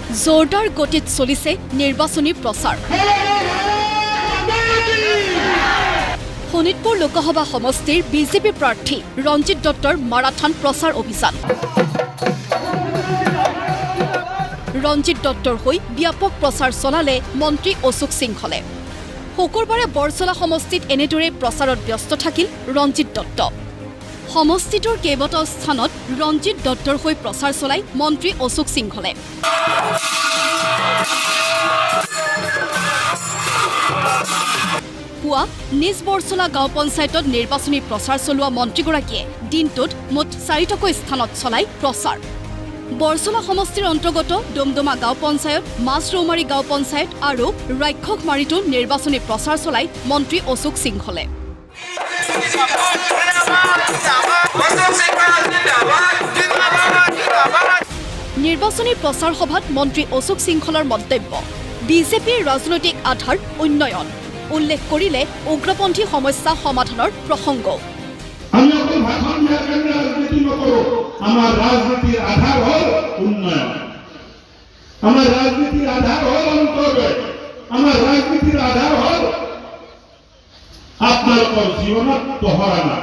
জোৰদাৰ গতিত চলিছে নিৰ্বাচনী প্ৰচাৰ। শোণিতপুৰ লোকসভা সমষ্টিৰ বিজেপি প্ৰাৰ্থী ৰঞ্জিত দত্তৰ মাৰাথান প্ৰচাৰ অভিযান। ৰঞ্জিত দত্তৰ হৈ ব্যাপক প্ৰচাৰ চলালে মন্ত্ৰী অশোক সিংহলে। শুকুৰবাৰে বৰছলা সমষ্টিত এনেদৰে প্ৰচাৰত ব্যস্ত থাকিল ৰঞ্জিত দত্ত। সমষ্টিটোৰ কেইবাটাও স্থানত ৰঞ্জিত দত্তৰ হৈ প্ৰচাৰ চলাই মন্ত্ৰী অশোক সিংহলে। পুৱা নিজ বৰছলা গাঁও পঞ্চায়তত নিৰ্বাচনী প্ৰচাৰ চলোৱা মন্ত্ৰীগৰাকীয়ে দিনটোত মুঠ 4টাকৈ স্থানত চলাই প্ৰচাৰ। বৰছলা সমষ্টিৰ অন্তৰ্গত ডুমডুমা গাঁও পঞ্চায়ত, মাছৰৌমাৰী গাঁও পঞ্চায়ত আৰু ৰাক্ষসমাৰীতো নিৰ্বাচনী প্ৰচাৰ চলাই মন্ত্ৰী অশোক সিংহলে। নিৰ্বাচনী প্ৰচাৰ সভাত মন্ত্ৰী অশোক সিংহলৰ মন্তব্য, বিজেপিৰ ৰাজনৈতিক আধাৰ উন্নয়ন। উল্লেখ কৰিলে উগ্ৰপন্থী সমস্যা সমাধানৰ প্ৰসংগ। আমি অকল ভাষণ দিয়াৰ কাৰণে ৰাজনীতি নকৰোঁ, আমাৰ ৰাজনীতিৰ আধাৰ হ'ল উন্নয়ন, আমাৰ ৰাজনীতিৰ আধাৰ হ'ল অন্তৰ্দয়, আমাৰ ৰাজনীতিৰ আধাৰ হ'ল আপোনালোকৰ জীৱনত পোহৰ অনা,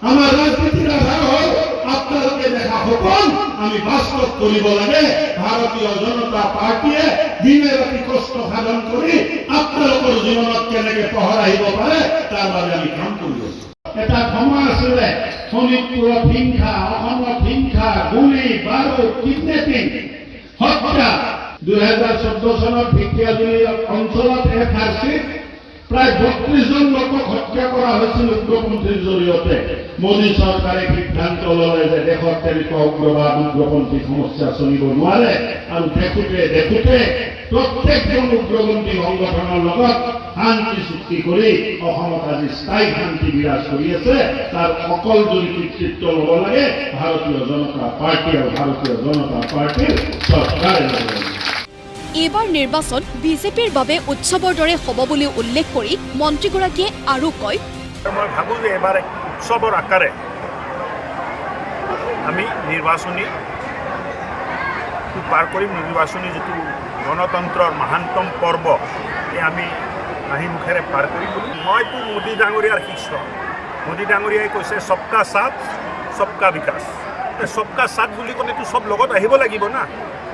আমাৰ ৰাজনীতিৰ আধাৰ হ'ল আপোনালোকে দেখা সপোন আমি বাস্তৱ কৰিব লাগে। ভাৰতীয় জনতা পাৰ্টীয়ে দিনে ৰাতি কষ্ট সাধন কৰি আপোনালোকৰ জীৱনত কেনেকৈ পোহৰ আহিব পাৰে তাৰ বাবে আমি কাম কৰি আছোঁ। এটা সময় আছিলে শোণিতপুৰত হিংসা, অসমত হিংসা, গুলি, বাৰুদ, কিডনেপিং, হত্যা। 2014 চনত ঢেকীয়াজুলি অঞ্চলত FRCত প্ৰায় 32জন লোকক হত্যা কৰা হৈছিল উগ্ৰপন্থীৰ জৰিয়তে। মোদী চৰকাৰে সিদ্ধান্ত ল'লে যে দেশত তেনেকুৱা উগ্ৰবাদ, উগ্ৰপন্থী সমস্যা চলিব নোৱাৰে আৰু দেখোঁতে দেখোঁতে প্ৰত্যেকজন উগ্ৰপন্থী সংগঠনৰ লগত শান্তি চুক্তি কৰি অসমত আজি স্থায়ী শান্তি বিৰাজ কৰি আছে। তাৰ অকল যদি কৃতিত্ব ল'ব লাগে ভাৰতীয় জনতা পাৰ্টী আৰু ভাৰতীয় জনতা পাৰ্টীৰ চৰকাৰে ল'ব লাগে। এইবাৰ নিৰ্বাচন বিজেপিৰ বাবে উৎসৱৰ দৰে হ'ব বুলি উল্লেখ কৰি মন্ত্ৰীগৰাকীয়ে আৰু কয়, মই ভাবোঁ যে এবাৰ এক উৎসৱৰ আকাৰে আমি নিৰ্বাচনী পাৰ কৰিম। নিৰ্বাচনী যিটো গণতন্ত্ৰৰ মহান্তম পৰ্ব এই আমি হাঁহি মুখেৰে পাৰ কৰিম। মইতো মোদী ডাঙৰীয়াৰ শিষ্য। মোদী ডাঙৰীয়াই কৈছে সবকা সাথ সবকা বিকাশ। সবকা সাথ বুলি ক'লেতো চব লগত আহিব লাগিব না,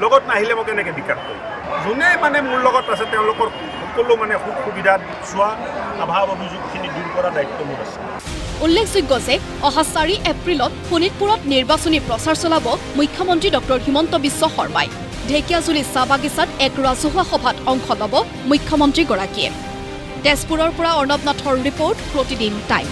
লগত নাহিলে মই কেনেকৈ বিকাশ কৰিম। যোনে মানে মোৰ লগত আছে তেওঁলোকৰ সকলো মানে সুখ সুবিধা চোৱা, অভাৱ অভিযোগখিনি দূৰ কৰা দায়িত্ব মোৰ আছে। উল্লেখযোগ্য যে অহা 4 এপ্ৰিলত শোণিতপুৰত নিৰ্বাচনী প্ৰচাৰ চলাব মুখ্যমন্ত্ৰী ডক্টৰ হিমন্ত বিশ্ব শৰ্মাই। ঢেকীয়াজুলি চাহ বাগিচাত এক ৰাজহুৱা সভাত অংশ ল'ব মুখ্যমন্ত্ৰীগৰাকীয়ে। তেজপুৰৰ পৰা অৰ্ণৱ নাথৰ ৰিপৰ্ট, প্ৰতিদিন টাইম।